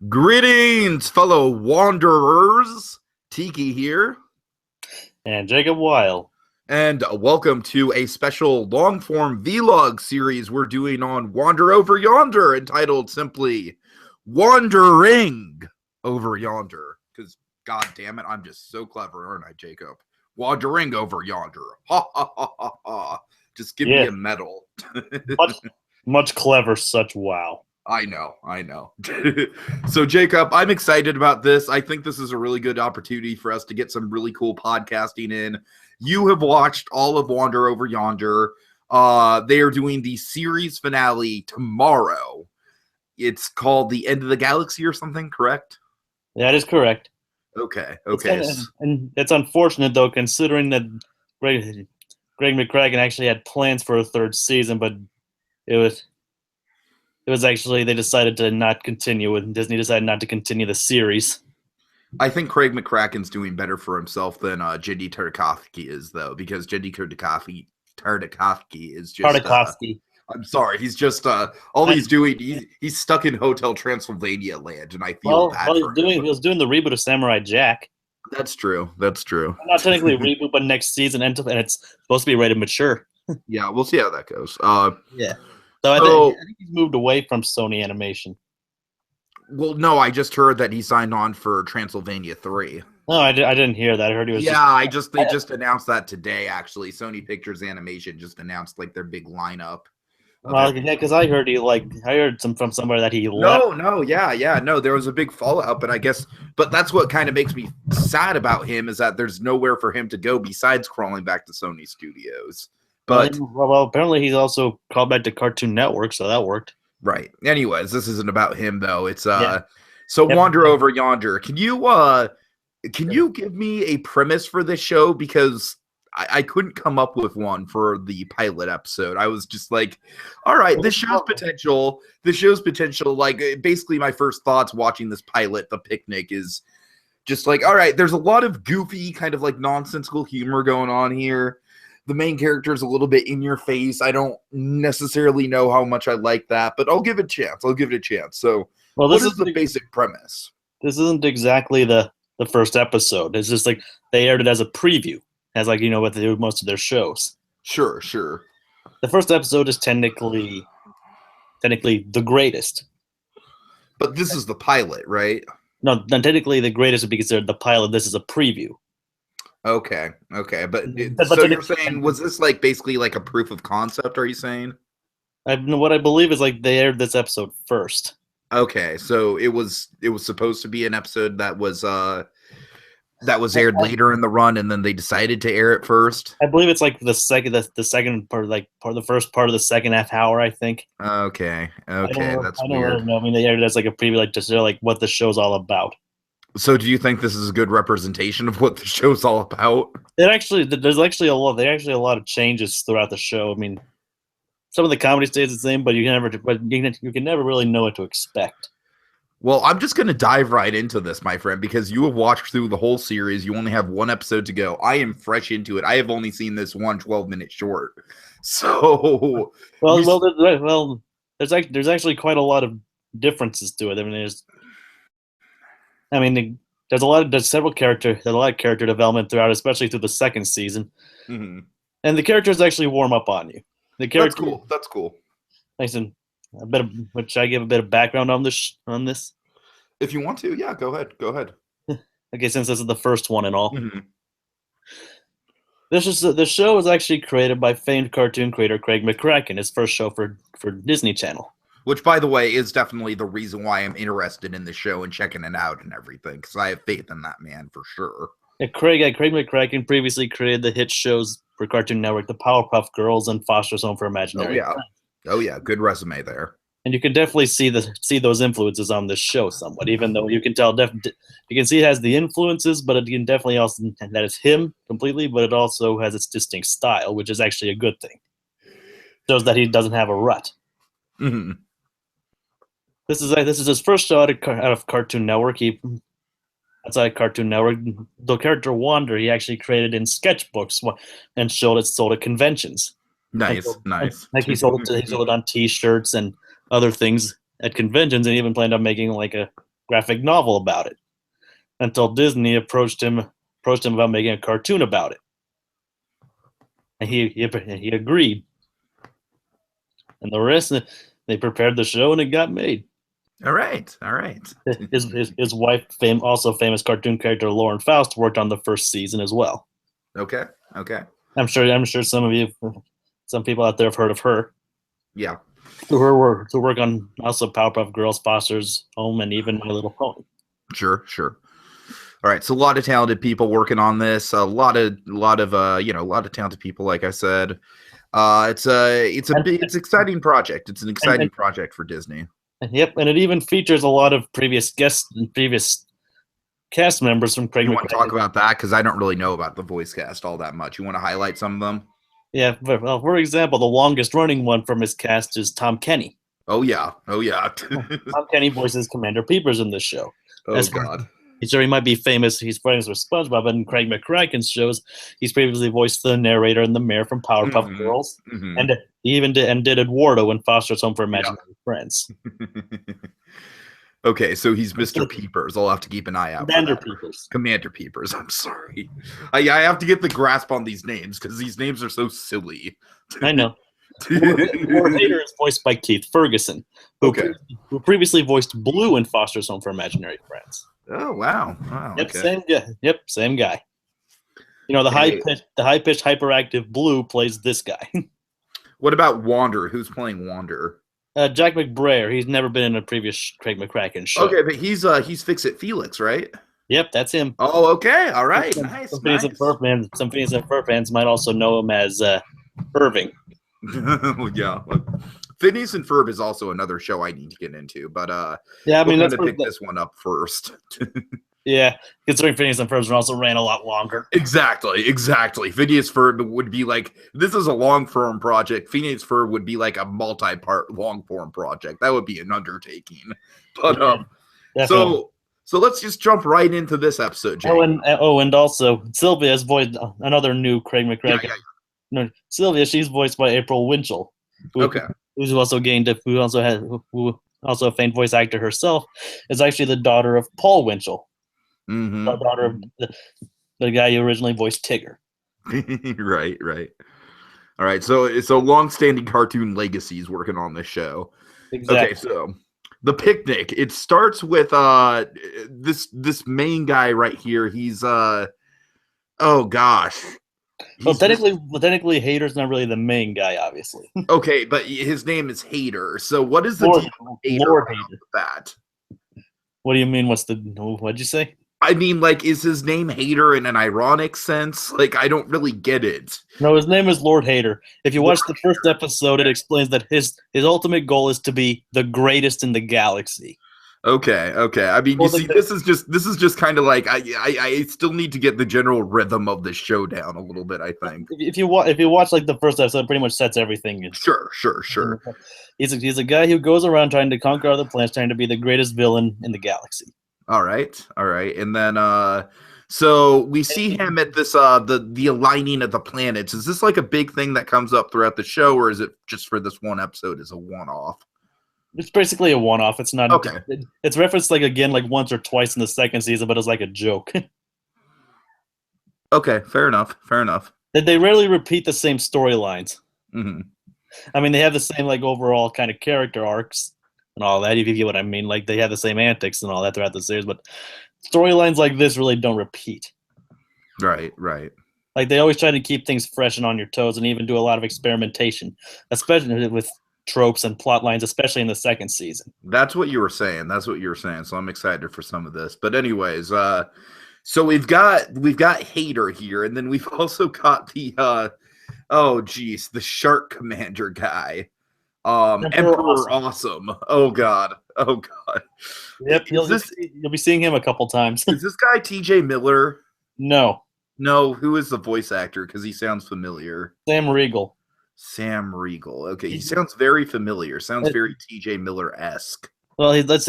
Greetings, fellow wanderers. Tiki here. And Jacob Wile. And welcome to a special long-form vlog series we're doing on Wander Over Yonder, entitled simply Wandering Over Yonder. Because, god damn it, I'm just so clever, aren't I, Jacob? Wandering Over Yonder. Ha ha ha ha ha. Just give me a medal. much clever, such wow. I know. So, Jacob, I'm excited about this. I think this is a really good opportunity for us to get some really cool podcasting in. You have watched all of Wander Over Yonder. They are doing the series finale tomorrow. It's called The End of the Galaxy or something, correct? That is correct. Okay. And it's unfortunate, though, considering that Craig McKraken actually had plans for a third season, but it was actually, they decided to not continue with, Disney decided not to continue the series. I think Craig McKraken's doing better for himself than Jendy Tartakovsky is, though, because Jendy Tartakovsky is just... I'm sorry, he's just, all he's doing, he's stuck in Hotel Transylvania land, and I feel bad for him. He was doing the reboot of Samurai Jack. That's true. Not technically a reboot, but next season, and it's supposed to be rated mature. Yeah, we'll see how that goes. Yeah. So I think he's moved away from Sony Animation. Well, no, I just heard that he signed on for Transylvania 3. No, I didn't hear that. I heard he was. Yeah, they just announced that today. Actually, Sony Pictures Animation just announced like their big lineup. Well, yeah, because I heard from somebody that he left. No, there was a big fallout, but that's what kind of makes me sad about him, is that there's nowhere for him to go besides crawling back to Sony Studios. But well, apparently he's also called back to Cartoon Network, so that worked. Right. Anyways, this isn't about him though. It's Wander Over Yonder. Can you give me a premise for this show, because I couldn't come up with one for the pilot episode. I was just like, all right, this show's potential. Like, basically my first thoughts watching this pilot, The Picnic, is just like, all right, there's a lot of goofy kind of like nonsensical humor going on here. The main character is a little bit in your face. I don't necessarily know how much I like that, but I'll give it a chance. So, what is the basic premise? This isn't exactly the first episode. It's just like they aired it as a preview, as like, what they do with most of their shows. Sure. The first episode is technically the greatest. But this is the pilot, right? No, technically the greatest would be considered the pilot. This is a preview. Okay. But so you're saying, was this like basically like a proof of concept? Are you saying? What I believe is like they aired this episode first. Okay, so it was supposed to be an episode that was aired later in the run, and then they decided to air it first. I believe it's like the second part, the first part of the second half hour, I think. Okay, that's weird. I don't really know. I mean, they aired it as like a preview, like to show like what the show's all about. So, do you think this is a good representation of what the show's all about? There's actually a lot of changes throughout the show. I mean, some of the comedy stays the same, but you can never really know what to expect. Well, I'm just going to dive right into this, my friend, because you have watched through the whole series. You only have one episode to go. I am fresh into it. I have only seen this one 12-minute short. So, there's actually quite a lot of differences to it. There's several character development throughout, especially through the second season. Mm-hmm. And the characters actually warm up on you. That's cool. Listen, which I give a bit of background on this. If you want to, yeah, go ahead. Okay, since this is the first one and all. Mm-hmm. The show was actually created by famed cartoon creator Craig McKraken, his first show for Disney Channel. Which, by the way, is definitely the reason why I'm interested in the show and checking it out and everything, because I have faith in that man for sure. Yeah, Craig McKraken previously created the hit shows for Cartoon Network, The Powerpuff Girls and Foster's Home for Imaginary Friends. Oh yeah, good resume there. And you can definitely see those influences on this show somewhat, even though you can tell you can see it has the influences, but it can definitely also that it's him completely, but it also has its distinct style, which is actually a good thing. Shows that he doesn't have a rut. Mm-hmm. This is his first show out of Cartoon Network. Outside Cartoon Network, the character Wander he actually created in sketchbooks and sold at conventions. Nice. Like he sold it on T-shirts and other things at conventions, and even planned on making like a graphic novel about it. Until Disney approached him about making a cartoon about it, and he agreed. And the rest, they prepared the show, and it got made. All right. His wife, also famous cartoon character Lauren Faust, worked on the first season as well. Okay. I'm sure some people out there have heard of her. Yeah. To work on also Powerpuff Girls, Foster's Home, and even My Little Pony. Sure. All right, so a lot of talented people working on this. A lot of talented people. Like I said, it's an exciting project. It's an exciting project for Disney. Yep, and it even features a lot of previous guests and previous cast members from Craig McKraken. You want to talk about that? Because I don't really know about the voice cast all that much. You want to highlight some of them? Yeah, well, for example, the longest running one from his cast is Tom Kenny. Oh yeah. Tom Kenny voices Commander Peepers in this show. God. He might be famous. He's famous for SpongeBob, but in Craig McKraken's shows, he's previously voiced the narrator and the mayor from Powerpuff Girls, and he even did Eduardo in Foster's Home for Imaginary Friends. Okay, so he's Mr. Peepers. I'll have to keep an eye out. Commander Peepers. I'm sorry. I have to get the grasp on these names because these names are so silly. I know. Lord Hader is voiced by Keith Ferguson, who previously voiced Blue in Foster's Home for Imaginary Friends. Oh wow! Yep, okay. Same guy. You know, the high-pitched, hyperactive Blue plays this guy. What about Wander? Who's playing Wander? Jack McBrayer. He's never been in a previous Craig McKraken show. Okay, but he's Fix-It Felix, right? Yep, that's him. Oh, okay, all right, nice. Some Phineas and Ferb fans might also know him as Irving. Yeah, Phineas and Ferb is also another show I need to get into, but yeah, I mean, let's pick this one up first. Yeah, considering Phineas and Ferb also ran a lot longer. Exactly. Phineas Ferb would be like, this is a long-form project. Phineas Ferb would be like a multi-part long-form project. That would be an undertaking. But so let's just jump right into this episode, Jake. And also Sylvia is voiced another new Craig McKraken. Yeah. No, Sylvia, she's voiced by April Winchell. Who's also a famed voice actor herself, is actually the daughter of Paul Winchell. The daughter of the guy who originally voiced Tigger. Right. All right, so long-standing cartoon legacies working on this show. Exactly. Okay, so the picnic. It starts with this main guy right here. He's oh gosh. Well, technically, Hader's not really the main guy, obviously. Okay, but his name is Hader. So what is the Lord Hader with that? What do you mean? What'd you say? I mean, like, is his name Hader in an ironic sense? Like, I don't really get it. No, his name is Lord Hader. If you watch the first episode, it explains that his ultimate goal is to be the greatest in the galaxy. Okay. I mean, this is just kind of like I still need to get the general rhythm of the show down a little bit. I think if you watch like the first episode, it pretty much sets everything in. Sure. He's a guy who goes around trying to conquer other planets, trying to be the greatest villain in the galaxy. All right, and then so we see him at this the aligning of the planets. Is this like a big thing that comes up throughout the show, or is it just for this one episode as a one-off? It's basically a one-off. It's not okay. It's referenced like once or twice in the second season, but it's like a joke. Okay, fair enough. They rarely repeat the same storylines. Mm-hmm. I mean, they have the same like overall kind of character arcs and all that, if you get what I mean. Like, they have the same antics and all that throughout the series, but storylines like this really don't repeat. Right. Like, they always try to keep things fresh and on your toes and even do a lot of experimentation, especially with tropes and plot lines, especially in the second season. That's what you were saying. So I'm excited for some of this. But anyways, so we've got Hader here, and then we've also got the the Shark Commander guy. Emperor Awesome. Oh god. Yep, you'll be seeing him a couple times. Is this guy TJ Miller? No, who is the voice actor? Because he sounds familiar. Sam Riegel. Okay, he sounds very familiar. Sounds very TJ Miller-esque. Well, he's like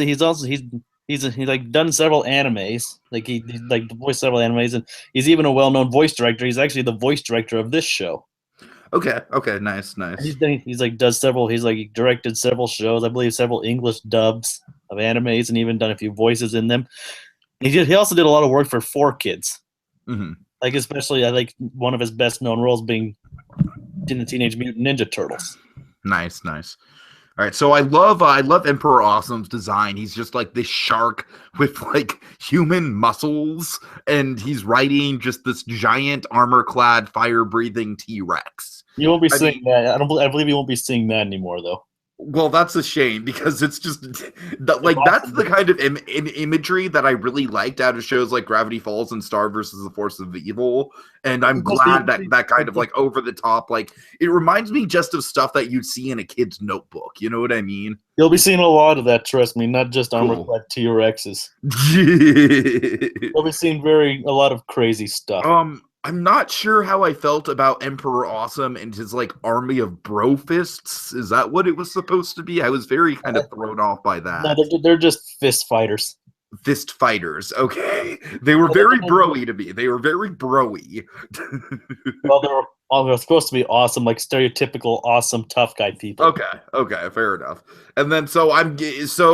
done several animes. Like he's like voiced several animes, and he's even a well-known voice director. He's actually the voice director of this show. Okay, nice. He's like directed several shows. I believe several English dubs. animes and even done a few voices in them. He also did a lot of work for 4Kids. Mm-hmm. Like, especially, I think one of his best known roles being in the Teenage Mutant Ninja Turtles. Nice. All right, so I love Emperor Awesome's design. He's just like this shark with like human muscles, and he's riding just this giant armor-clad, fire-breathing T-Rex. You won't be seeing that. I believe you won't be seeing that anymore, though. Well, that's a shame because it's just like that's the kind of imagery that I really liked out of shows like Gravity Falls and Star versus the Force of Evil, and I'm glad that kind of like over the top, like it reminds me just of stuff that you'd see in a kid's notebook. You know what I mean? You'll be seeing a lot of that. Trust me, not just armor-clad T-Rexes. You'll be seeing a lot of crazy stuff. I'm not sure how I felt about Emperor Awesome and his like army of bro fists. Is that what it was supposed to be? I was very kind of thrown off by that. No, they're just fist fighters. Fist fighters, okay. They were very broy to me. They were very broy. Well, they're supposed to be awesome, like stereotypical awesome tough guy people. Okay, fair enough. And then so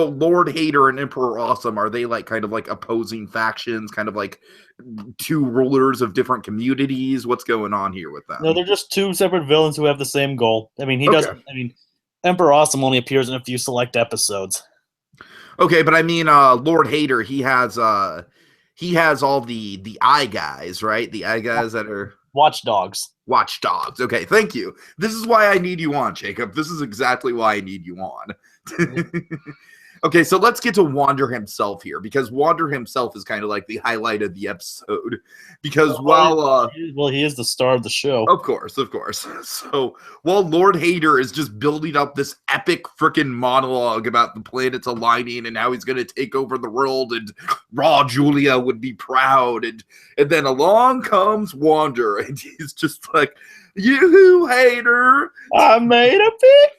Lord Hater and Emperor Awesome, are they like kind of like opposing factions, kind of like two rulers of different communities? What's going on here with them? No, they're just two separate villains who have the same goal. I mean, Emperor Awesome only appears in a few select episodes. Okay, but I mean, Lord Hater, he has all the eye guys, right? The eye guys that are Watchdogs. Okay, thank you. This is why I need you on, Jacob. This is exactly why I need you on. Okay, so let's get to Wander himself here, because Wander himself is kind of like the highlight of the episode. Because he is the star of the show. Of course. So while Lord Hater is just building up this epic freaking monologue about the planets aligning and how he's going to take over the world, and Raw Julia would be proud, and then along comes Wander, and he's just like, "You Hater, I made a picnic."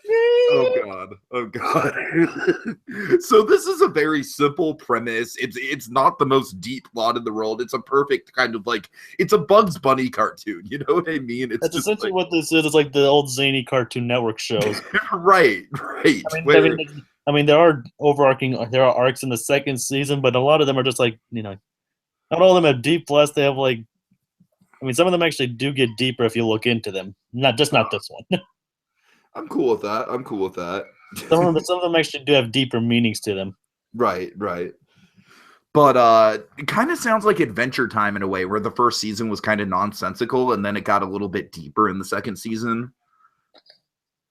Oh god. So this is a very simple premise. It's not the most deep plot in the world. It's a perfect kind of like, it's a Bugs Bunny cartoon. You know what I mean? That's just essentially what this is. It's like the old zany Cartoon Network shows. Right. I mean, there are arcs in the second season, but a lot of them are just like, not all of them have deep plots. They have like, some of them actually do get deeper if you look into them. Not this one. I'm cool with that. Some of them actually do have deeper meanings to them. Right. But it kind of sounds like Adventure Time in a way, where the first season was kind of nonsensical, and then it got a little bit deeper in the second season.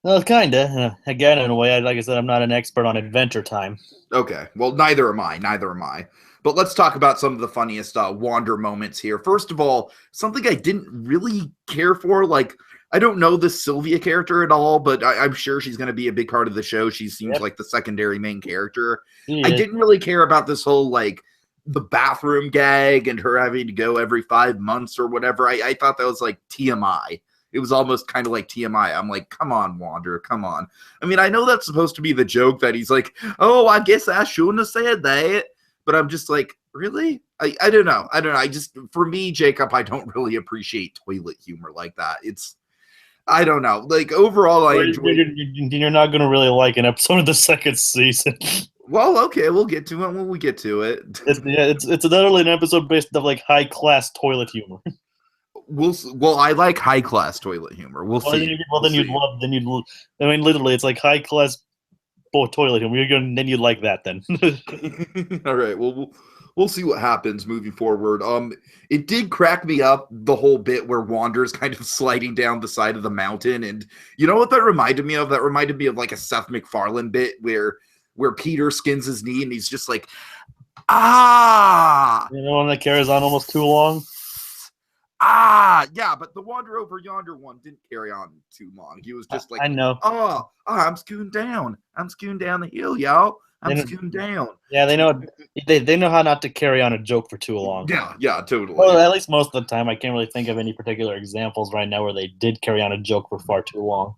Well, kind of. Again, in a way, like I said, I'm not an expert on Adventure Time. Okay. Well, neither am I. But let's talk about some of the funniest Wander moments here. First of all, something I didn't really care for, like, I don't know this Sylvia character at all, but I'm sure she's going to be a big part of the show. She seems like the secondary main character. I didn't really care about this whole, like, the bathroom gag and her having to go every 5 months or whatever. I thought that was, like, TMI. It was almost kind of like TMI. I'm like, come on, Wander, come on. I mean, I know that's supposed to be the joke that he's like, oh, I guess I shouldn't have said that. But I'm just like, really? I don't know. I just, for me, Jacob, I don't really appreciate toilet humor like that. I don't know. Like, overall, I enjoy it. You're not going to really like an episode of the second season. Well, okay, we'll get to it when we get to it. It's literally an episode based on, like, high-class toilet humor. Well, I like high-class toilet humor. We'll see. Literally, it's like high-class toilet humor. Then you'd like that then. All right, well, we'll see what happens moving forward. It did crack me up, the whole bit where Wander's kind of sliding down the side of the mountain, and you know what that reminded me of? That reminded me of like a Seth MacFarlane bit where Peter skins his knee and he's just like, ah! You know, one that carries on almost too long? Yeah, but the Wander Over Yonder one didn't carry on too long. He was just like, I know. I'm scooting down. I'm scooting down the hill, y'all. I'm scooting down. Yeah, they know how not to carry on a joke for too long. Yeah, totally. Well, at least most of the time. I can't really think of any particular examples right now where they did carry on a joke for far too long.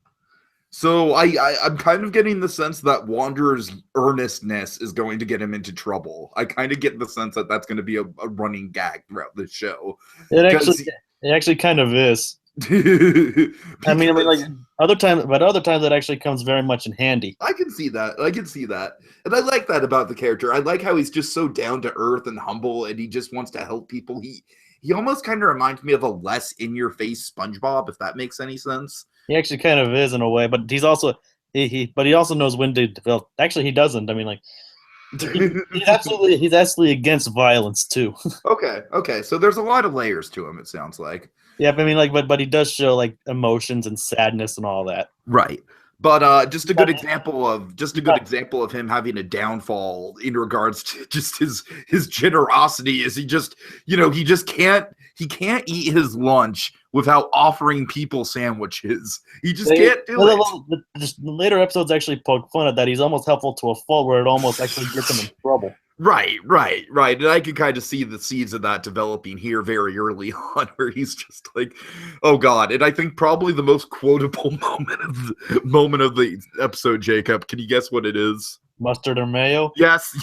So I'm kind of getting the sense that Wander's earnestness is going to get him into trouble. I kind of get the sense that that's going to be a running gag throughout the show. It actually kind of is. I mean, like other times it actually comes very much in handy. I can see that. And I like that about the character. I like how he's just so down to earth and humble, and he just wants to help people. He almost kind of reminds me of a less in your face SpongeBob, if that makes any sense. He actually kind of is in a way, but he's also he also knows when to develop. Actually, he doesn't. I mean, like he's absolutely against violence too. Okay. So there's a lot of layers to him. It sounds like. Yeah, I mean, like, but he does show like emotions and sadness and all that. Right. But just a good example of him having a downfall in regards to just his generosity is he just can't eat his lunch without offering people sandwiches. He just can't do it. Just later episodes actually poke fun at that. He's almost helpful to a fault where it almost actually gets him in trouble. Right. And I can kind of see the seeds of that developing here very early on, where he's just like, oh God. And I think probably the most quotable moment of the episode, Jacob. Can you guess what it is? Mustard or mayo? Yes.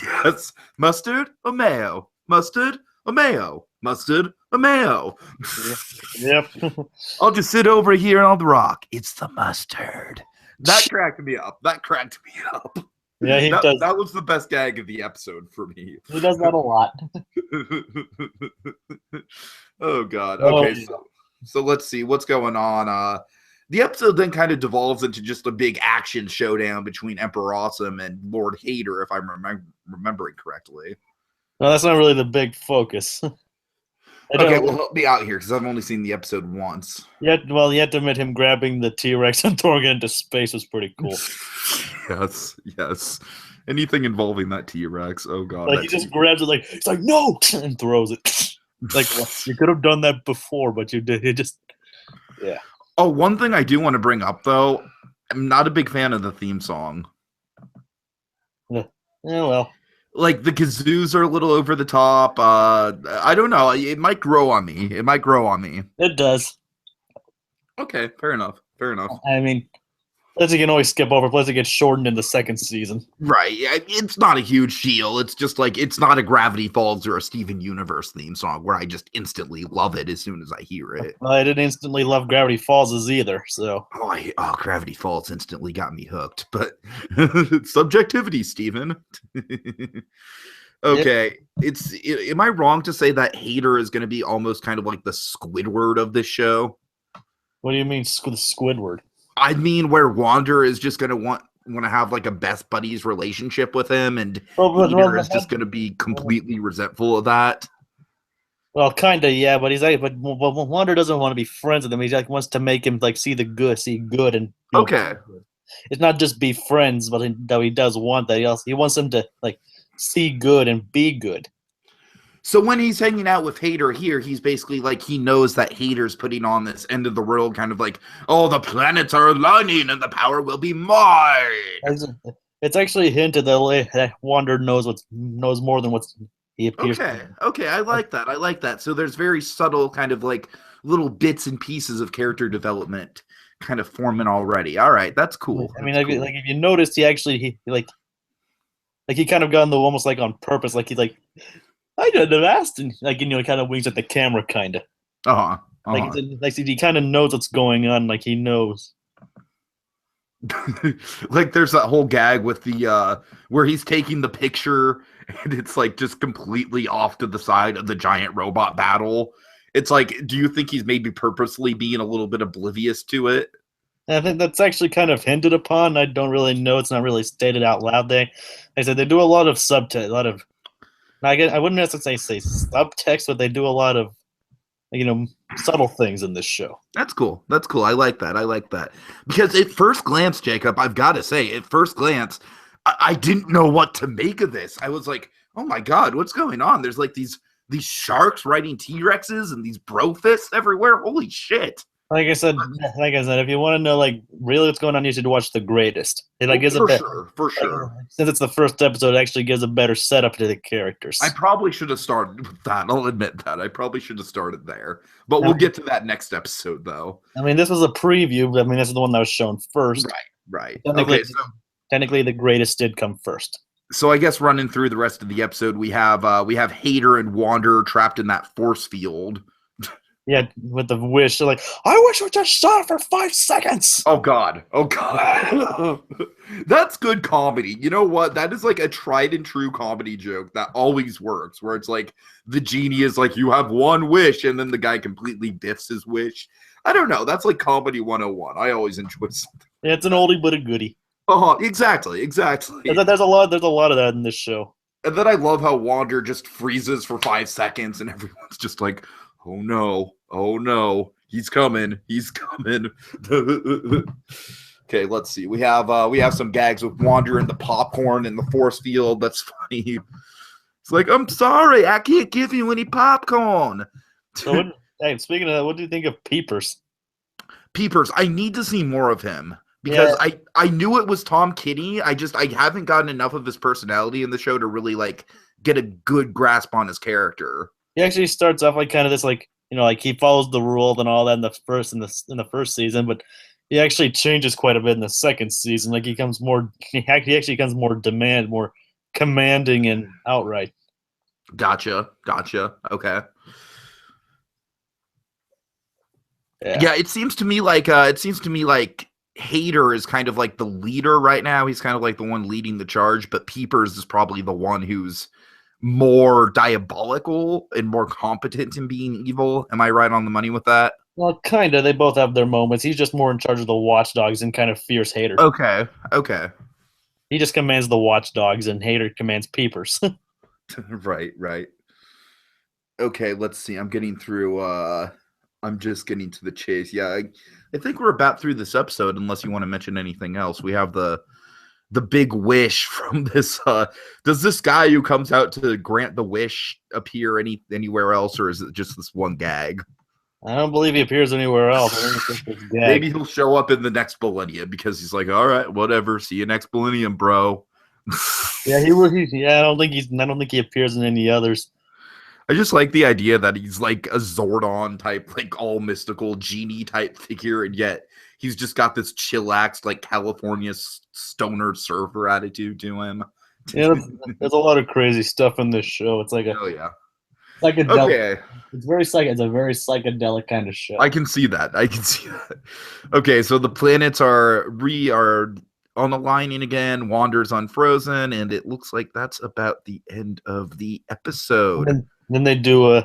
Mustard or mayo? Mustard or mayo? Mustard or mayo? Yep. I'll just sit over here on the rock. It's the mustard. That cracked me up. Yeah, he does. That was the best gag of the episode for me. He does that a lot. Oh God. Okay, so let's see what's going on. The episode then kind of devolves into just a big action showdown between Emperor Awesome and Lord Hater, if I'm remembering correctly. No, that's not really the big focus. Okay, well, help me out here because I've only seen the episode once. You have to admit him grabbing the T-Rex and throwing it into space was pretty cool. Yes. Anything involving that T-Rex, oh God. Like he just grabs it, like it's like no, and throws it. Like well, you could have done that before, but you did. It just, yeah. Oh, one thing I do want to bring up though, I'm not a big fan of the theme song. Yeah, well. Like the kazoos are a little over the top. I don't know. It might grow on me. It does. Okay, fair enough. I mean, plus you can always skip over. Plus it gets shortened in the second season. Right. It's not a huge deal. It's just like it's not a Gravity Falls or a Steven Universe theme song where I just instantly love it as soon as I hear it. Well, I didn't instantly love Gravity Falls either. So. Oh, Gravity Falls instantly got me hooked. But subjectivity, Steven. Okay. Am I wrong to say that Hater is going to be almost kind of like the Squidward of this show? What do you mean Squidward? I mean where Wander is just going to want to have like a best buddies relationship with him, and Hater is just going to be completely resentful of that. Well, kind of, yeah, but he's like, but Wander doesn't want to be friends with him. He like wants to make him like see good, and okay. It's not just be friends, but though he does want that. He wants him to like see good and be good. So when he's hanging out with Hater here, he's basically like he knows that Hater's putting on this end of the world kind of like, oh, the planets are aligning and the power will be mine. It's actually hinted that Wander knows more than what he appears. Okay, I like that. So there's very subtle kind of like little bits and pieces of character development kind of forming already. All right, that's cool. I mean, like if you noticed, he kind of got in the almost like on purpose, like he's like. I didn't have asked, and like he kind of winks at the camera, kind of. Like he kind of knows what's going on, like he knows. Like there's that whole gag with the where he's taking the picture, and it's like just completely off to the side of the giant robot battle. It's like, do you think he's maybe purposely being a little bit oblivious to it? I think that's actually kind of hinted upon. I don't really know. It's not really stated out loud. They said they do a lot of I wouldn't necessarily say subtext, but they do a lot of, subtle things in this show. That's cool. I like that. Because at first glance, Jacob, I've got to say, I didn't know what to make of this. I was like, oh my God, what's going on? There's like these sharks riding T-Rexes and these bro-fists everywhere. Holy shit. Like I said, if you want to know like really what's going on, you should watch The Greatest. For sure. Since it's the first episode, it actually gives a better setup to the characters. I probably should have started with that. I'll admit that. I probably should have started there. But we'll get to that next episode, though. I mean, this was a preview. I mean, this is the one that was shown first. Right. Technically, The Greatest did come first. So I guess running through the rest of the episode, we have Hater and Wander trapped in that force field. Yeah, with the wish, they're like, I wish we just saw it for 5 seconds. Oh God. Oh God. That's good comedy. You know what? That is like a tried and true comedy joke that always works, where it's like the genie is like, you have one wish, and then the guy completely diffs his wish. I don't know. That's like comedy 101. I always enjoy something. Yeah, it's an oldie but a goodie. Oh, exactly. There's a lot of that in this show. And then I love how Wander just freezes for 5 seconds, and everyone's just like, oh no, he's coming. Okay, let's see. We have some gags with Wander and the popcorn in the force field. That's funny. It's like, I'm sorry, I can't give you any popcorn. So, hey, speaking of that, what do you think of Peepers? Peepers, I need to see more of him. Because I knew it was Tom Kitty. I haven't gotten enough of his personality in the show to really like get a good grasp on his character. He actually starts off like kind of this like, you know, like he follows the rules and all that in the first season, but he actually changes quite a bit in the second season. Like he actually becomes more more commanding and outright. Gotcha. Okay. Yeah, it seems to me like Hater is kind of like the leader right now. He's kind of like the one leading the charge, but Peepers is probably the one who's more diabolical and more competent in being evil. Am I right on the money with that? Well, kind of. They both have their moments. He's just more in charge of the watchdogs and kind of fears Hater. Okay. He just commands the watchdogs, and Hater commands Peepers. Right. Okay, let's see. I'm just getting to the chase. Yeah, I think we're about through this episode, unless you want to mention anything else. We have the big wish from this. Does this guy who comes out to grant the wish appear anywhere else, or is it just this one gag? I don't believe he appears anywhere else. Maybe he'll show up in the next millennium because he's like, all right, whatever. See you next millennium, bro. Yeah, he would. I don't think he appears in any others. I just like the idea that he's like a Zordon type, like all mystical genie type figure, and yet he's just got this chillax, like California stoner surfer attitude to him. Yeah, there's a lot of crazy stuff in this show. It's like psychedelic. Okay. It's a very psychedelic kind of show. I can see that. Okay, so the planets are on the lining again. Wander's unfrozen, and it looks like that's about the end of the episode. And then they do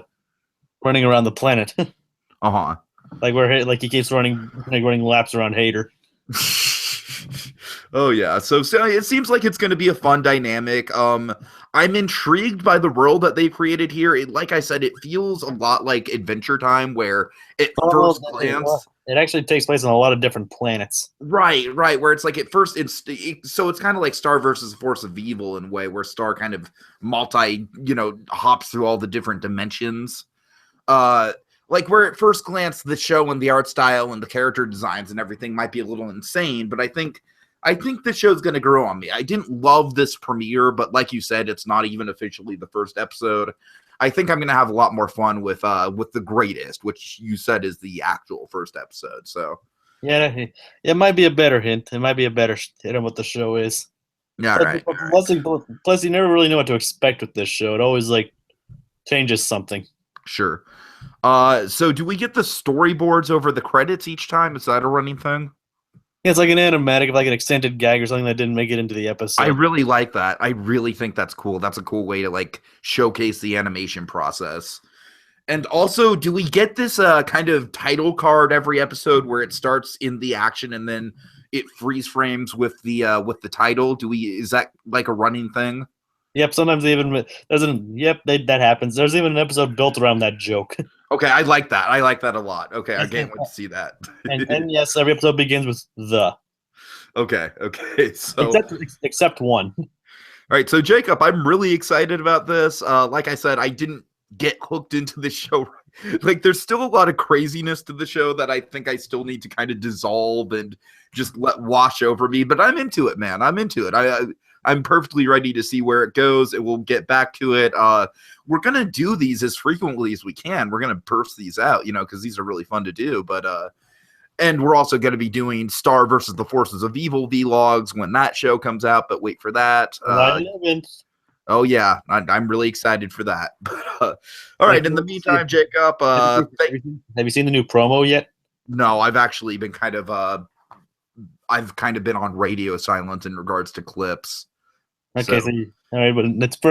running around the planet. Like he keeps running laps around Hater. Oh yeah, so it seems like it's going to be a fun dynamic. I'm intrigued by the world that they've created here. Like I said, it feels a lot like Adventure Time, where at first glance it actually takes place on a lot of different planets. Right. Where it's like at first it's kind of like Star versus Force of Evil in a way, where Star kind of hops through all the different dimensions. Like where at first glance the show and the art style and the character designs and everything might be a little insane, but I think the show's going to grow on me. I didn't love this premiere, but like you said, it's not even officially the first episode. I think I'm going to have a lot more fun with The Greatest, which you said is the actual first episode. So yeah, it might be a better hint. It might be a better hint on what the show is. Yeah, right. Plus, you never really know what to expect with this show. It always like changes something. Sure. So do we get the storyboards over the credits each time? Is that a running thing? Yeah, it's like an animatic, like an extended gag or something that didn't make it into the episode. I really like that. I really think that's cool. That's a cool way to like showcase the animation process. And also, do we get this kind of title card every episode where it starts in the action and then it freeze frames with the title? Is that like a running thing? Yep. Sometimes that happens. There's even an episode built around that joke. Okay, I like that. I like that a lot. Okay, I can't wait to see that. and yes, every episode begins with the. Okay. So except one. All right, so Jacob, I'm really excited about this. Like I said, I didn't get hooked into the show. Like, there's still a lot of craziness to the show that I think I still need to kind of dissolve and just let wash over me. But I'm into it, man. I'm into it. I'm perfectly ready to see where it goes, and we'll get back to it. We're going to do these as frequently as we can. We're going to burst these out, because these are really fun to do. But and we're also going to be doing Star versus the Forces of Evil vlogs when that show comes out, but wait for that. Oh, yeah, I'm really excited for that. All right. In the meantime, Jacob, have you seen the new promo yet? No, I've actually been kind of been on radio silence in regards to clips. Okay, so all right, but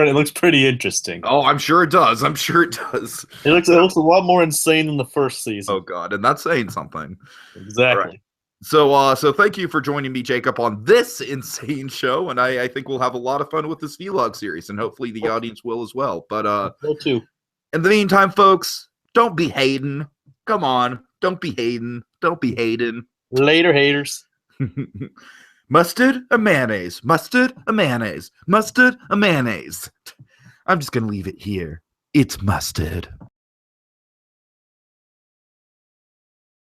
it looks pretty interesting. Oh, I'm sure it does. It looks a lot more insane than the first season. Oh God, and that's saying something. Exactly. Right. So thank you for joining me, Jacob, on this insane show, and I think we'll have a lot of fun with this vlog series, and hopefully the audience will as well. But too. In the meantime, folks, don't be hating. Come on, don't be hating. Don't be hating. Later, haters. Mustard or mayonnaise? Mustard or mayonnaise? Mustard or mayonnaise? I'm just gonna leave it here. It's mustard.